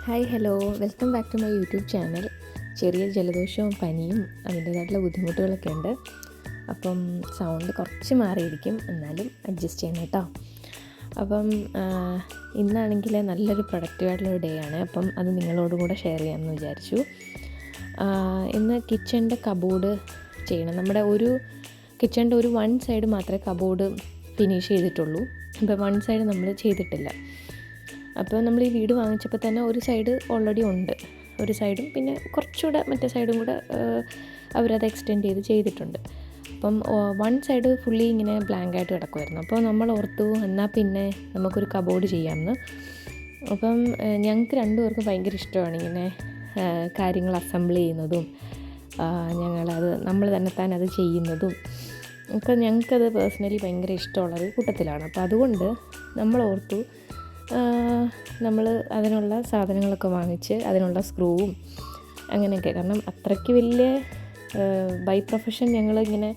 Hi hello welcome back to my YouTube channel. ചെറിയ ജലദോഷവും പനിയും അതിൻ്റേതായിട്ടുള്ള ബുദ്ധിമുട്ടുകളൊക്കെ ഉണ്ട്. അപ്പം സൗണ്ട് കുറച്ച് മാറിയിരിക്കും, എന്നാലും അഡ്ജസ്റ്റ് ചെയ്യണം കേട്ടോ. അപ്പം ഇന്നാണെങ്കിൽ നല്ലൊരു പ്രൊഡക്റ്റീവായിട്ടുള്ളൊരു ഡേ ആണ്. അപ്പം അത് നിങ്ങളോടും കൂടെ ഷെയർ ചെയ്യാമെന്ന് വിചാരിച്ചു. ഇന്ന് കിച്ചണിൻ്റെ കബോർഡ് ചെയ്യണം. നമ്മുടെ ഒരു കിച്ചണിൻ്റെ ഒരു വൺ സൈഡ് മാത്രമേ കബോർഡ് ഫിനിഷ് ചെയ്തിട്ടുള്ളൂ. അപ്പോൾ വൺ സൈഡ് നമ്മൾ ചെയ്തിട്ടില്ല. അപ്പോൾ നമ്മൾ ഈ വീട് വാങ്ങിച്ചപ്പോൾ തന്നെ ഒരു സൈഡ് ഓൾറെഡി ഉണ്ട്, ഒരു സൈഡും പിന്നെ കുറച്ചുകൂടെ മറ്റേ സൈഡും കൂടെ അവരത് എക്സ്റ്റെൻഡ് ചെയ്തിട്ടുണ്ട്. അപ്പം വൺ സൈഡ് ഫുള്ളി ഇങ്ങനെ ബ്ലാങ്കായിട്ട് കിടക്കുമായിരുന്നു. അപ്പോൾ നമ്മൾ ഓർത്തു എന്നാൽ പിന്നെ നമുക്കൊരു കബോർഡ് ചെയ്യാമെന്ന്. അപ്പം ഞങ്ങൾക്ക് രണ്ടുപേർക്കും ഭയങ്കര ഇഷ്ടമാണ് ഇങ്ങനെ കാര്യങ്ങൾ അസംബിൾ ചെയ്യുന്നതും നമ്മൾ തന്നെത്താൻ അത് ചെയ്യുന്നതും ഒക്കെ ഞങ്ങൾക്കത് പേഴ്സണലി ഭയങ്കര ഇഷ്ടമുള്ളൊരു കൂട്ടത്തിലാണ്. അപ്പോൾ അതുകൊണ്ട് നമ്മൾ ഓർത്തു നമ്മൾ അതിനുള്ള സാധനങ്ങളൊക്കെ വാങ്ങിച്ച് അതിനുള്ള സ്ക്രൂവും അങ്ങനെയൊക്കെ, കാരണം അത്രയ്ക്ക് വലിയ ബൈ പ്രൊഫഷൻ ഞങ്ങളിങ്ങനെ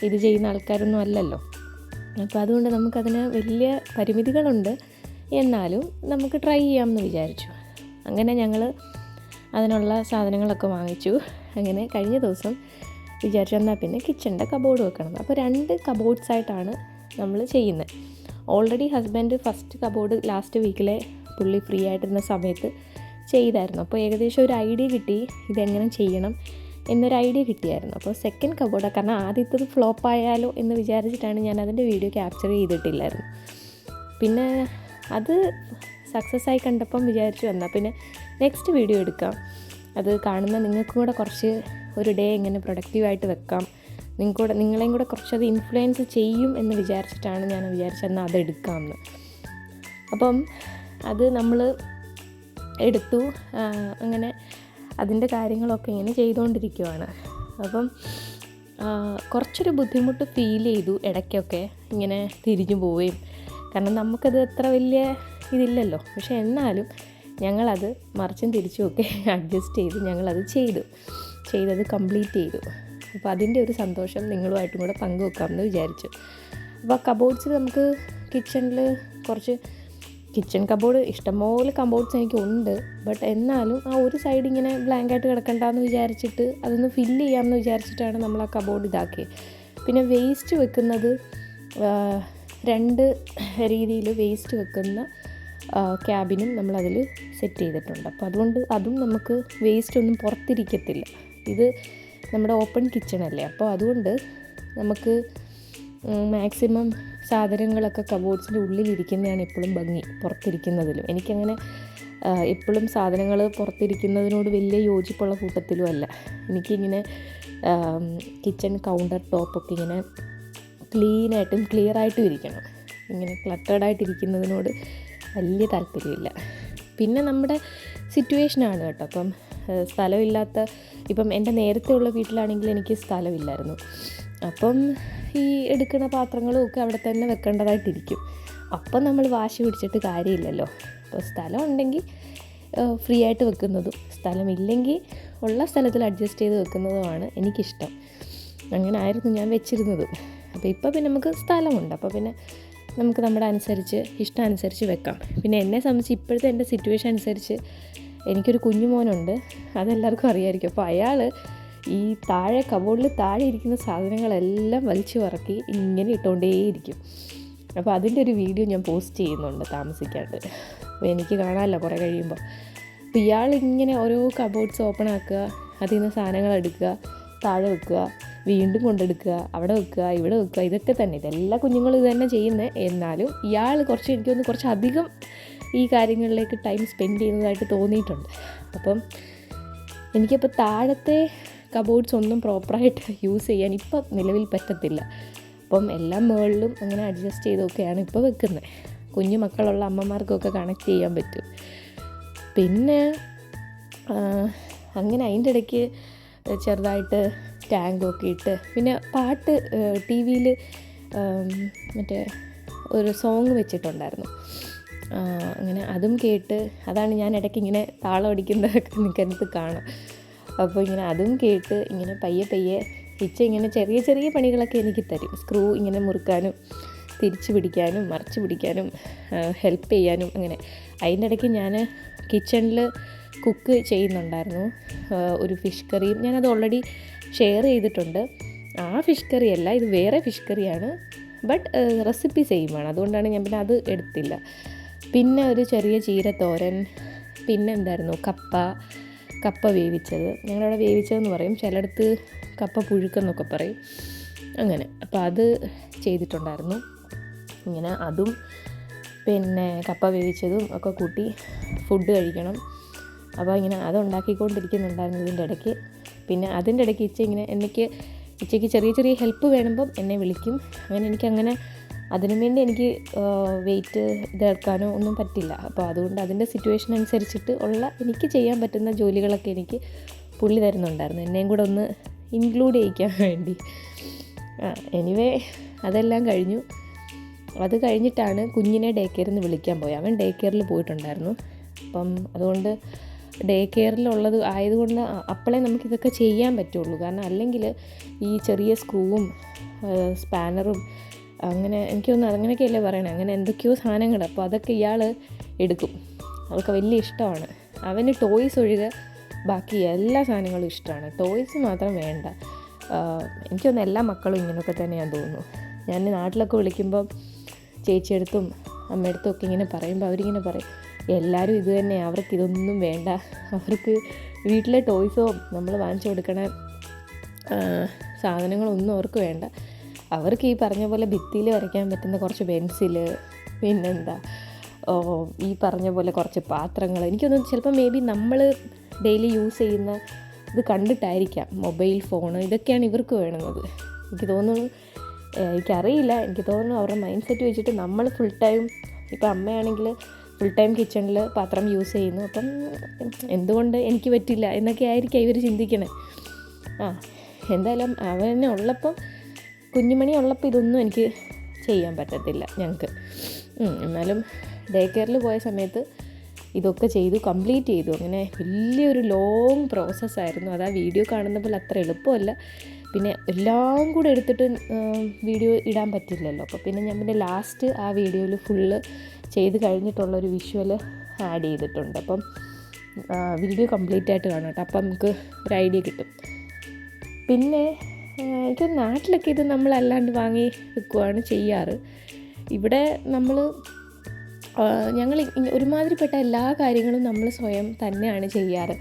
ഇത് ചെയ്യുന്ന ആൾക്കാരൊന്നും അല്ലല്ലോ. അപ്പോൾ അതുകൊണ്ട് നമുക്കതിന് വലിയ പരിമിതികളുണ്ട്, എന്നാലും നമുക്ക് ട്രൈ ചെയ്യാമെന്ന് വിചാരിച്ചു. അങ്ങനെ ഞങ്ങൾ അതിനുള്ള സാധനങ്ങളൊക്കെ വാങ്ങിച്ചു. അങ്ങനെ കഴിഞ്ഞ ദിവസം വിചാരിച്ചു എന്നാൽ പിന്നെ കിച്ചണിൻ്റെ കബോർഡ് വെക്കണം. അപ്പോൾ 2 കബോർഡ്സായിട്ടാണ് നമ്മൾ ചെയ്യുന്നത്. Already husband first cupboard last വീക്കിലെ പുള്ളി ഫ്രീ ആയിട്ടിരുന്ന സമയത്ത് ചെയ്തായിരുന്നു. അപ്പോൾ ഏകദേശം ഒരു ഐഡിയ കിട്ടി ഇതെങ്ങനെ ചെയ്യണം എന്നൊരു ഐഡിയ കിട്ടിയായിരുന്നു. അപ്പോൾ സെക്കൻഡ് കബോർഡ്, കാരണം ആദ്യത്തത് ഫ്ലോപ്പ് ആയാലോ എന്ന് വിചാരിച്ചിട്ടാണ് ഞാൻ അതിൻ്റെ വീഡിയോ ക്യാപ്ചർ ചെയ്തിട്ടില്ലായിരുന്നു. പിന്നെ അത് സക്സസ് ആയി കണ്ടപ്പം വിചാരിച്ചു എന്നാൽ പിന്നെ നെക്സ്റ്റ് വീഡിയോ എടുക്കാം, അത് കാണുന്ന നിങ്ങൾക്കും കൂടെ കുറച്ച് ഒരു ഡേ എങ്ങനെ പ്രൊഡക്റ്റീവായിട്ട് വെക്കാം, നിങ്ങളെയും കൂടെ കുറച്ചത് ഇൻഫ്ലുവൻസ് ചെയ്യും എന്ന് വിചാരിച്ചിട്ടാണ് ഞാൻ വിചാരിച്ചെന്നാൽ അതെടുക്കാമെന്ന്. അപ്പം അത് നമ്മൾ എടുത്തു. അങ്ങനെ അതിൻ്റെ കാര്യങ്ങളൊക്കെ ഇങ്ങനെ ചെയ്തുകൊണ്ടിരിക്കുവാണ്. അപ്പം കുറച്ചൊരു ബുദ്ധിമുട്ട് ഫീൽ ചെയ്തു ഇടയ്ക്കൊക്കെ, ഇങ്ങനെ തിരിഞ്ഞു പോവുകയും, കാരണം നമുക്കത് അത്ര വലിയ ഇതില്ലല്ലോ. പക്ഷെ എന്നാലും ഞങ്ങളത് മറിച്ചും തിരിച്ചുമൊക്കെ അഡ്ജസ്റ്റ് ചെയ്ത് ഞങ്ങളത് ചെയ്തത് കംപ്ലീറ്റ് ചെയ്തു. അപ്പോൾ അതിൻ്റെ ഒരു സന്തോഷം നിങ്ങളുമായിട്ടും കൂടെ പങ്കുവെക്കാമെന്ന് വിചാരിച്ചു. അപ്പോൾ കബോർഡ്സ് നമുക്ക് കിച്ചണിൽ കിച്ചൺ കബോർഡ് ഇഷ്ടംപോലെ കബോർഡ്സ് എനിക്കുണ്ട്. ബട്ട് എന്നാലും ആ ഒരു സൈഡ് ഇങ്ങനെ ബ്ലാങ്കായിട്ട് കിടക്കണ്ടെന്ന് വിചാരിച്ചിട്ട് അതൊന്ന് ഫില്ല് ചെയ്യാമെന്ന് വിചാരിച്ചിട്ടാണ് നമ്മൾ ആ കബോർഡ് ഇതാക്കിയത്. പിന്നെ വേസ്റ്റ് വെക്കുന്നത് 2 രീതിയിൽ വേസ്റ്റ് വെക്കുന്ന ക്യാബിനും നമ്മളതിൽ സെറ്റ് ചെയ്തിട്ടുണ്ട്. അപ്പോൾ അതുകൊണ്ട് അതും നമുക്ക് വേസ്റ്റ് ഒന്നും പുറത്തിരിക്കത്തില്ല. ഇത് നമ്മുടെ ഓപ്പൺ കിച്ചണല്ലേ, അപ്പോൾ അതുകൊണ്ട് നമുക്ക് മാക്സിമം സാധനങ്ങളൊക്കെ കബോർഡ്സിൻ്റെ ഉള്ളിലിരിക്കുന്നതാണ് എപ്പോഴും ഭംഗി, പുറത്തിരിക്കുന്നതിലും. എനിക്കങ്ങനെ എപ്പോഴും സാധനങ്ങൾ പുറത്തിരിക്കുന്നതിനോട് വലിയ യോജിപ്പുള്ള കൂട്ടത്തിലും അല്ല. എനിക്കിങ്ങനെ കിച്ചൺ കൗണ്ടർ ടോപ്പൊക്കെ ഇങ്ങനെ ക്ലീനായിട്ടും ക്ലിയറായിട്ടും ഇരിക്കണം. ഇങ്ങനെ ക്ലട്ടേർഡായിട്ടിരിക്കുന്നതിനോട് വലിയ താല്പര്യമില്ല. പിന്നെ നമ്മുടെ സിറ്റുവേഷനാണ് കേട്ടോ. അപ്പം സ്ഥലമില്ലാത്ത, ഇപ്പം എൻ്റെ നേരത്തെ ഉള്ള വീട്ടിലാണെങ്കിൽ എനിക്ക് സ്ഥലമില്ലായിരുന്നു. അപ്പം ഈ എടുക്കുന്ന പാത്രങ്ങളും ഒക്കെ അവിടെ തന്നെ വെക്കേണ്ടതായിട്ടിരിക്കും. അപ്പം നമ്മൾ വാശി പിടിച്ചിട്ട് കാര്യമില്ലല്ലോ. അപ്പോൾ സ്ഥലം ഉണ്ടെങ്കിൽ ഫ്രീ ആയിട്ട് വെക്കുന്നതും, സ്ഥലമില്ലെങ്കിൽ ഉള്ള സ്ഥലത്തിൽ അഡ്ജസ്റ്റ് ചെയ്ത് വെക്കുന്നതുമാണ് എനിക്കിഷ്ടം. അങ്ങനെ ആയിരുന്നു ഞാൻ വെച്ചിരുന്നത്. അപ്പോൾ ഇപ്പോൾ പിന്നെ നമുക്ക് സ്ഥലമുണ്ട്, അപ്പോൾ പിന്നെ നമുക്ക് നമ്മുടെ ഇഷ്ടമനുസരിച്ച് വെക്കാം. പിന്നെ എന്നെ സംബന്ധിച്ച് ഇപ്പോഴത്തെ എൻ്റെ സിറ്റുവേഷൻ അനുസരിച്ച് എനിക്കൊരു കുഞ്ഞുമോനുണ്ട്, അതെല്ലാവർക്കും അറിയാമായിരിക്കും. അപ്പോൾ അയാൾ ഈ കബോർഡിൽ താഴെ ഇരിക്കുന്ന സാധനങ്ങളെല്ലാം വലിച്ചു പറക്കി ഇങ്ങനെ ഇട്ടുകൊണ്ടേയിരിക്കും. അപ്പോൾ അതിൻ്റെ ഒരു വീഡിയോ ഞാൻ പോസ്റ്റ് ചെയ്യുന്നുണ്ട് താമസിക്കാണ്ട്. അപ്പോൾ എനിക്ക് കാണാമല്ലോ കുറേ കഴിയുമ്പോൾ. അപ്പോൾ ഇയാളിങ്ങനെ ഓരോ കബോർഡ്സ് ഓപ്പൺ ആക്കുക, അതിൽ നിന്ന് സാധനങ്ങൾ എടുക്കുക, താഴെ വെക്കുക, വീണ്ടും കൊണ്ടെടുക്കുക, അവിടെ വെക്കുക, ഇവിടെ വെക്കുക, ഇതൊക്കെ തന്നെ. ഇതെല്ലാ കുഞ്ഞുങ്ങളും ഇത് തന്നെ ചെയ്യുന്നത്. എന്നാലും ഇയാൾ കുറച്ച് അധികം ഈ കാര്യങ്ങളിലേക്ക് ടൈം സ്പെൻഡ് ചെയ്യുന്നതായിട്ട് തോന്നിയിട്ടുണ്ട്. അപ്പം എനിക്കിപ്പോൾ താഴത്തെ കബോർഡ്സ് ഒന്നും പ്രോപ്പറായിട്ട് യൂസ് ചെയ്യാൻ ഇപ്പം നിലവിൽ പറ്റത്തില്ല. അപ്പം എല്ലാം മുകളിലും അങ്ങനെ അഡ്ജസ്റ്റ് ചെയ്തൊക്കെയാണ് ഇപ്പോൾ വെക്കുന്നത്. കുഞ്ഞു മക്കളുള്ള അമ്മമാർക്കൊക്കെ കണക്ട് ചെയ്യാൻ പറ്റും. പിന്നെ അങ്ങനെ അതിൻ്റെ ഇടയ്ക്ക് ചെറുതായിട്ട് ടാങ്കൊക്കെ ഇട്ട്, പിന്നെ പാട്ട് ടി വിയിൽ മറ്റേ ഒരു സോങ് വെച്ചിട്ടുണ്ടായിരുന്നു. അങ്ങനെ അതും കേട്ട്, അതാണ് ഞാൻ ഇടയ്ക്ക് ഇങ്ങനെ താളം അടിക്കുന്നതൊക്കെ നിൽക്കുന്നത് കാണാം. അപ്പോൾ ഇങ്ങനെ അതും കേട്ട് ഇങ്ങനെ പയ്യെ ഇങ്ങനെ ചെറിയ ചെറിയ പണികളൊക്കെ എനിക്ക് തരും. സ്ക്രൂ ഇങ്ങനെ മുറുക്കാനും തിരിച്ച് പിടിക്കാനും മറിച്ച് പിടിക്കാനും ഹെൽപ്പ് ചെയ്യാനും അങ്ങനെ. അതിൻ്റെ ഇടയ്ക്ക് ഞാൻ കിച്ചണിൽ കുക്ക് ചെയ്യുന്നുണ്ടായിരുന്നു. ഒരു ഫിഷ് കറിയും ഞാനത് ഓൾറെഡി ഷെയർ ചെയ്തിട്ടുണ്ട്. ആ ഫിഷ് കറിയല്ല, ഇത് വേറെ ഫിഷ് കറിയാണ്, ബട്ട് റെസിപ്പി സെയിമാണ്. അതുകൊണ്ടാണ് ഞാൻ പിന്നെ അത് എടുത്തില്ല. പിന്നെ ഒരു ചെറിയ ചീരത്തോരൻ, പിന്നെ എന്തായിരുന്നു, കപ്പ വേവിച്ചത്. ഞങ്ങളവിടെ വേവിച്ചതെന്ന് പറയും, ചിലയിടത്ത് കപ്പ പുഴുക്കെന്നൊക്കെ പറയും, അങ്ങനെ. അപ്പോൾ അത് ചെയ്തിട്ടുണ്ടായിരുന്നു. ഇങ്ങനെ അതും പിന്നെ കപ്പ വേവിച്ചതും ഒക്കെ കൂട്ടി ഫുഡ് കഴിക്കണം. അപ്പോൾ ഇങ്ങനെ അതുണ്ടാക്കിക്കൊണ്ടിരിക്കുന്നുണ്ടായിരുന്നു ഇതിൻ്റെ ഇടയ്ക്ക്. പിന്നെ അതിൻ്റെ ഇടയ്ക്ക് ഇച്ചയ്ക്ക് ചെറിയ ചെറിയ ഹെൽപ്പ് വേണമ്പം എന്നെ വിളിക്കും. അങ്ങനെ അതിനു വേണ്ടി എനിക്ക് വെയിറ്റ് ഇതെടുക്കാനോ ഒന്നും പറ്റില്ല. അപ്പോൾ അതുകൊണ്ട് അതിൻ്റെ സിറ്റുവേഷൻ അനുസരിച്ചിട്ട് എനിക്ക് ചെയ്യാൻ പറ്റുന്ന ജോലികളൊക്കെ എനിക്ക് പുള്ളി തരുന്നുണ്ടായിരുന്നു, എന്നെയും കൂടെ ഒന്ന് ഇൻക്ലൂഡ് ചെയ്യിക്കാൻ വേണ്ടി. എനിവേ അതെല്ലാം കഴിഞ്ഞു. അത് കഴിഞ്ഞിട്ടാണ് കുഞ്ഞിനെ ഡേ കെയറിൽ നിന്ന് വിളിക്കാൻ പോയത്. അവൻ ഡേ കെയറിൽ പോയിട്ടുണ്ടായിരുന്നു. അപ്പം അതുകൊണ്ട് ഡേ കെയറിലുള്ളത് ആയതുകൊണ്ട് അപ്പോഴേ നമുക്കിതൊക്കെ ചെയ്യാൻ പറ്റുള്ളൂ. കാരണം അല്ലെങ്കിൽ ഈ ചെറിയ സ്ക്രൂവും സ്പാനറും അങ്ങനെ എനിക്കൊന്നും അങ്ങനെയൊക്കെയല്ലേ പറയണേ, അങ്ങനെ എന്തൊക്കെയോ സാധനങ്ങൾ. അപ്പോൾ അതൊക്കെ ഇയാൾ എടുക്കും, അതൊക്കെ വലിയ ഇഷ്ടമാണ്. അവന് ടോയ്സ് ഒഴികെ ബാക്കി എല്ലാ സാധനങ്ങളും ഇഷ്ടമാണ്, ടോയ്സ് മാത്രം വേണ്ട. എനിക്കൊന്നും എല്ലാ മക്കളും ഇങ്ങനെയൊക്കെ തന്നെയാണെന്ന് തോന്നുന്നു. ഞാൻ നാട്ടിലൊക്കെ വിളിക്കുമ്പം ചേച്ചിയെടുത്തും അമ്മയെടുത്തും ഒക്കെ ഇങ്ങനെ പറയുമ്പോൾ അവരിങ്ങനെ പറയും, എല്ലാവരും ഇത് തന്നെ, അവർക്ക് ഇതൊന്നും വേണ്ട, അവർക്ക് വീട്ടിലെ ടോയ്സോ നമ്മൾ വാങ്ങിച്ചു കൊടുക്കണ സാധനങ്ങളൊന്നും അവർക്ക് വേണ്ട. അവർക്ക് ഈ പറഞ്ഞ പോലെ ഭിത്തിയിൽ വരയ്ക്കാൻ പറ്റുന്ന കുറച്ച് പെൻസില്, പിന്നെന്താ ഈ പറഞ്ഞ പോലെ കുറച്ച് പാത്രങ്ങൾ. എനിക്കൊന്നും ചിലപ്പോൾ മേ ബി നമ്മൾ ഡെയിലി യൂസ് ചെയ്യുന്ന ഇത് കണ്ടിട്ടായിരിക്കാം, മൊബൈൽ ഫോണ്, ഇതൊക്കെയാണ് ഇവർക്ക് വേണമെന്നത് എനിക്ക് തോന്നുന്നു. എനിക്കറിയില്ല, എനിക്ക് തോന്നുന്നു അവരുടെ മൈൻഡ് സെറ്റ് വെച്ചിട്ട് നമ്മൾ ഫുൾ ടൈം, ഇപ്പോൾ അമ്മയാണെങ്കിൽ ഫുൾ ടൈം കിച്ചണിൽ പാത്രം യൂസ് ചെയ്യുന്നു, അപ്പം എന്തുകൊണ്ട് എനിക്ക് പറ്റില്ല എന്നൊക്കെ ആയിരിക്കാം ഇവർ ചിന്തിക്കണേ. എന്തായാലും അവനെ ഉള്ളപ്പം, കുഞ്ഞുമണി ഉള്ളപ്പോൾ ഇതൊന്നും എനിക്ക് ചെയ്യാൻ പറ്റത്തില്ല ഞങ്ങൾക്ക്. എന്നാലും ഡേ കെയറിൽ പോയ സമയത്ത് ഇതൊക്കെ കംപ്ലീറ്റ് ചെയ്തു. അങ്ങനെ വലിയൊരു ലോങ് പ്രോസസ്സായിരുന്നു. അത് ആ വീഡിയോ കാണുന്ന പോലെ അത്ര എളുപ്പമല്ല. പിന്നെ എല്ലാം കൂടെ എടുത്തിട്ട് വീഡിയോ ഇടാൻ പറ്റില്ലല്ലോ. അപ്പോൾ പിന്നെ ഞാൻ ലാസ്റ്റ് ആ വീഡിയോയിൽ ഫുള്ള് ചെയ്ത് കഴിഞ്ഞിട്ടുള്ളൊരു വിഷ്വൽ ആഡ് ചെയ്തിട്ടുണ്ട്. അപ്പം വീഡിയോ കംപ്ലീറ്റ് ആയിട്ട് കാണാം കേട്ടോ, അപ്പം നമുക്ക് ഒരു ഐഡിയ കിട്ടും. പിന്നെ എനിക്ക് നാട്ടിലൊക്കെ ഇത് നമ്മളല്ലാണ്ട് വാങ്ങി വെക്കുകയാണ് ചെയ്യാറ്. ഇവിടെ ഞങ്ങൾ ഒരുമാതിരിപ്പെട്ട എല്ലാ കാര്യങ്ങളും നമ്മൾ സ്വയം തന്നെയാണ് ചെയ്യാറ്.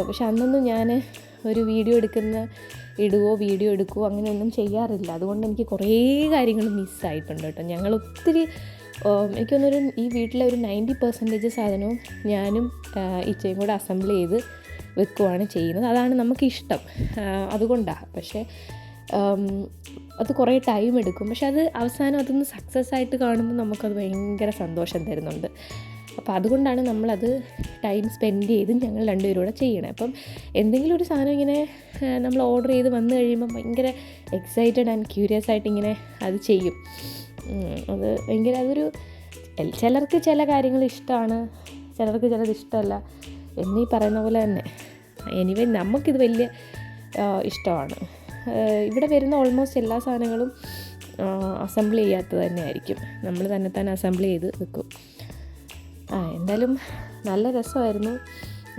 പക്ഷെ അന്നൊന്നും ഞാൻ ഒരു വീഡിയോ എടുക്കുകയോ അങ്ങനെയൊന്നും ചെയ്യാറില്ല. അതുകൊണ്ട് എനിക്ക് കുറേ കാര്യങ്ങൾ മിസ്സായിട്ടുണ്ട് കേട്ടോ. ഞങ്ങൾ ഒത്തിരി, എനിക്ക് തോന്നുന്നൊരു ഈ വീട്ടിലെ ഒരു 90% സാധനവും ഞാനും ഇച്ചയും കൂടെ അസംബിൾ ചെയ്ത് വെക്കുകയാണ് ചെയ്യുന്നത്. അതാണ് നമുക്കിഷ്ടം, അതുകൊണ്ടാണ്. പക്ഷേ അത് കുറേ ടൈം എടുക്കും. പക്ഷെ അത് അവസാനം അതൊന്ന് സക്സസ് ആയിട്ട് കാണുമ്പോൾ നമുക്കത് ഭയങ്കര സന്തോഷം തരുന്നുണ്ട്. അപ്പോൾ അതുകൊണ്ടാണ് നമ്മളത് ടൈം സ്പെൻഡ് ചെയ്ത് ഞങ്ങൾ രണ്ടുപേരും കൂടെ ചെയ്യണേ. അപ്പം എന്തെങ്കിലും ഒരു സാധനം ഇങ്ങനെ നമ്മൾ ഓർഡർ ചെയ്ത് വന്നു കഴിയുമ്പോൾ ഭയങ്കര എക്സൈറ്റഡ് ആൻഡ് ക്യൂരിയസ് ആയിട്ട് ഇങ്ങനെ അത് ചെയ്യും. അത് ഭയങ്കര ചിലർക്ക് ചില കാര്യങ്ങൾ ഇഷ്ടമാണ്, ചിലർക്ക് ചിലത് ഇഷ്ടമല്ല എന്നീ പറയുന്ന പോലെ തന്നെ. എനിവേ നമുക്കിത് വലിയ ഇഷ്ടമാണ്. ഇവിടെ വരുന്ന ഓൾമോസ്റ്റ് എല്ലാ സാധനങ്ങളും അസംബിൾ ചെയ്യാത്തത് തന്നെ ആയിരിക്കും, നമ്മൾ തന്നെ അസംബിൾ ചെയ്ത് വെക്കും. എന്തായാലും നല്ല രസമായിരുന്നു,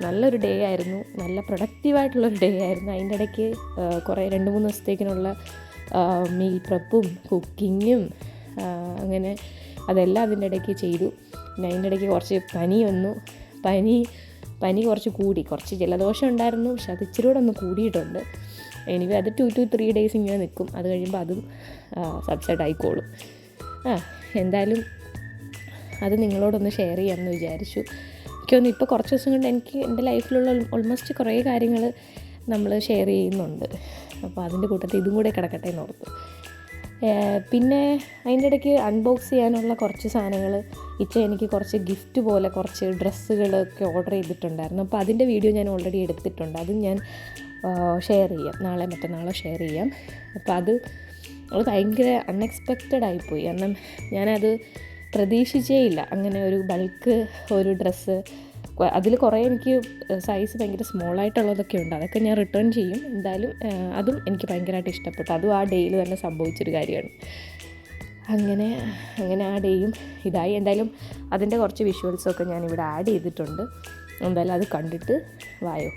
നല്ലൊരു ഡേ ആയിരുന്നു, നല്ല പ്രൊഡക്റ്റീവായിട്ടുള്ളൊരു ഡേ ആയിരുന്നു. അതിൻ്റെ ഇടയ്ക്ക് കുറേ 2-3 ദിവസത്തേക്കിനുള്ള മീൽ പ്രപ്പും കുക്കിങ്ങും അങ്ങനെ അതെല്ലാം അതിൻ്റെ ഇടയ്ക്ക് ചെയ്തു. പിന്നെ അതിൻ്റെ ഇടയ്ക്ക് കുറച്ച് പനി വന്നു. പനി കുറച്ച് കൂടി, കുറച്ച് ജലദോഷം ഉണ്ടായിരുന്നു, പക്ഷെ അത് ഇച്ചിരി കൂടെ ഒന്ന് കൂടിയിട്ടുണ്ട്. എനിവേ അത് 2 to 3 days ഇങ്ങനെ നിൽക്കും. അത് കഴിയുമ്പോൾ അതും സബ്സൈഡ് ആയിക്കോളും. എന്തായാലും അത് നിങ്ങളോടൊന്ന് ഷെയർ ചെയ്യാമെന്ന് വിചാരിച്ചു. എനിക്കൊന്ന് ഇപ്പോൾ കുറച്ച് ദിവസം കൊണ്ട് എനിക്ക് എൻ്റെ ലൈഫിലുള്ള ഓൾമോസ്റ്റ് കുറേ കാര്യങ്ങൾ നമ്മൾ ഷെയർ ചെയ്യുന്നുണ്ട്. അപ്പോൾ അതിൻ്റെ കൂട്ടത്തിൽ ഇതും കൂടെ കിടക്കട്ടെ എന്ന് ഓർത്തു. പിന്നെ അതിൻ്റെ ഇടയ്ക്ക് അൺബോക്സ് ചെയ്യാനുള്ള കുറച്ച് സാധനങ്ങൾ എനിക്ക് കുറച്ച് ഗിഫ്റ്റ് പോലെ കുറച്ച് ഡ്രസ്സുകളൊക്കെ ഓർഡർ ചെയ്തിട്ടുണ്ടായിരുന്നു. അപ്പോൾ അതിൻ്റെ വീഡിയോ ഞാൻ ഓൾറെഡി എടുത്തിട്ടുണ്ട്, അതും ഞാൻ ഷെയർ ചെയ്യാം, മറ്റന്നാളോ ഷെയർ ചെയ്യാം. അപ്പോൾ അത് ഭയങ്കര അൺഎക്സ്പെക്റ്റഡ് ആയിപ്പോയി. കാരണം ഞാനത് പ്രതീക്ഷിച്ചേ ഇല്ല, അങ്ങനെ ഒരു ബൾക്ക് ഒരു ഡ്രസ്സ്. അതിൽ കുറേ എനിക്ക് സൈസ് ഭയങ്കര സ്മോളായിട്ടുള്ളതൊക്കെ ഉണ്ട്, അതൊക്കെ ഞാൻ റിട്ടേൺ ചെയ്യും എന്തായാലും. അതും എനിക്ക് ഭയങ്കരമായിട്ട് ഇഷ്ടപ്പെട്ടു, അതും ആ ഡേയിൽ തന്നെ സംഭവിച്ചൊരു കാര്യമാണ്. അങ്ങനെ അങ്ങനെ ആ ഡേയും ഇതായി. എന്തായാലും അതിൻ്റെ കുറച്ച് വിഷ്വൽസൊക്കെ ഞാനിവിടെ ആഡ് ചെയ്തിട്ടുണ്ട്. എന്തായാലും അത് കണ്ടിട്ട് വായോ.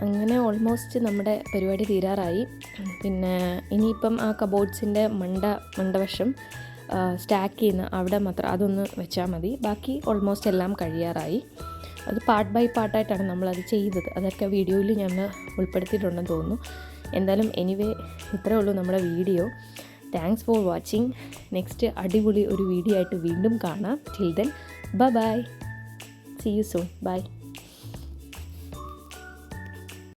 അങ്ങനെ ഓൾമോസ്റ്റ് നമ്മുടെ പരിപാടി തീരാറായി. പിന്നെ ഇനിയിപ്പം ആ കബോർഡ്സിൻ്റെ മണ്ടവശം സ്റ്റാക്ക് ചെയ്യുന്ന അവിടെ മാത്രം അതൊന്ന് വെച്ചാൽ മതി. ബാക്കി ഓൾമോസ്റ്റ് എല്ലാം കഴിയാറായി. അത് പാർട്ട് ബൈ പാർട്ടായിട്ടാണ് നമ്മളത് ചെയ്തത്. അതൊക്കെ വീഡിയോയിൽ ഞാൻ ഉൾപ്പെടുത്തിയിട്ടുണ്ടെന്ന് തോന്നുന്നു. എന്തായാലും എനിവേ ഇത്രയേ ഉള്ളൂ നമ്മുടെ video. Thanks for watching. Next അടിപൊളി ഒരു വീഡിയോ ആയിട്ട് വീണ്ടും കാണാം. Till then bye. See you soon. By.